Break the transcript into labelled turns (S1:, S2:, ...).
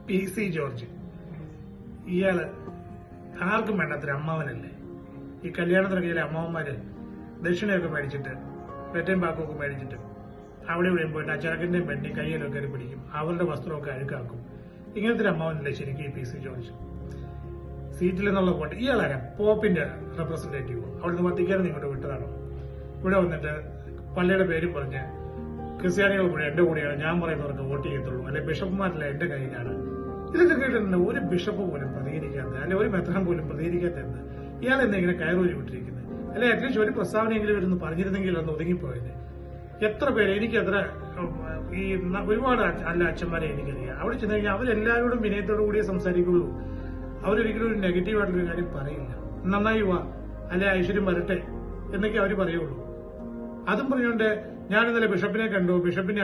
S1: PC George ഇയാള് ആർക്കും വേണ്ടാത്തൊരു അമ്മാവനല്ലേ. ഈ കല്യാണത്തിനൊക്കെ അമ്മാവന്മാര് ദക്ഷിണയൊക്കെ മേടിച്ചിട്ട് പെറ്റയും പാക്കമൊക്കെ മേടിച്ചിട്ട് അവിടെ ഇവിടെയും പോയിട്ട് ആ ചെറുക്കന്റെയും പെണ്ണിയും കയ്യിലൊക്കെ കയറി പിടിക്കും, അവരുടെ വസ്ത്രമൊക്കെ അഴുക്കാക്കും. ഇങ്ങനത്തെ ഒരു അമ്മാവനല്ലേ ശരിക്കും ഈ PC ജോർജ്. സീറ്റിൽ നിന്നുള്ള പോട്ട് ഇയാളാരാ? പോപ്പിന്റെ റെപ്രസെന്റേറ്റീവ്. അവിടുന്ന് വത്തിക്കാനും ഇങ്ങോട്ട് വിട്ടതാണോ? ഇവിടെ വന്നിട്ട് പള്ളിയുടെ പേരും പറഞ്ഞ് ക്രിസ്ത്യാനികൾ കൂടെ എന്റെ കൂടെയാണ്, ഞാൻ പറയുന്നവർക്ക് വോട്ട് ചെയ്യത്തുള്ളൂ, അല്ലെ ബിഷപ്പുമാരല്ല എന്റെ കയ്യിലാണ്. ഇതൊക്കെ കേട്ടിട്ടുണ്ട്. ഒരു ബിഷപ്പ് പോലും പ്രതികരിക്കാത്ത, അല്ലെ ഒരു മെത്രാൻ പോലും പ്രതികരിക്കാത്തത് ഇയാൾ എന്താ ഇങ്ങനെ കയറൂരി വിട്ടിരിക്കുന്നത്? അല്ലെ അറ്റ്ലീസ്റ്റ് ഒരു പ്രസ്താവനയെങ്കിലും ഇവരൊന്ന് പറഞ്ഞിരുന്നെങ്കിൽ ഒന്ന് ഒതുങ്ങിപ്പോയത്. എത്ര പേര് എനിക്കത്ര ഈ ഒരുപാട് നല്ല അച്ഛന്മാരെ എനിക്കറിയാം. അവിടെ ചെന്ന് കഴിഞ്ഞാൽ അവരെല്ലാവരോടും വിനയത്തോടു കൂടിയേ സംസാരിക്കുള്ളൂ. അവരൊരിക്കലും ഒരു നെഗറ്റീവായിട്ടുള്ള കാര്യം പറയില്ല. നന്നായി വാ, അല്ലെ ഐശ്വര്യം വരട്ടെ എന്നൊക്കെ അവർ പറയുള്ളൂ. അതും പറഞ്ഞുകൊണ്ട് ഞാൻ ഇന്നലെ ബിഷപ്പിനെ കണ്ടു, ബിഷപ്പിനെ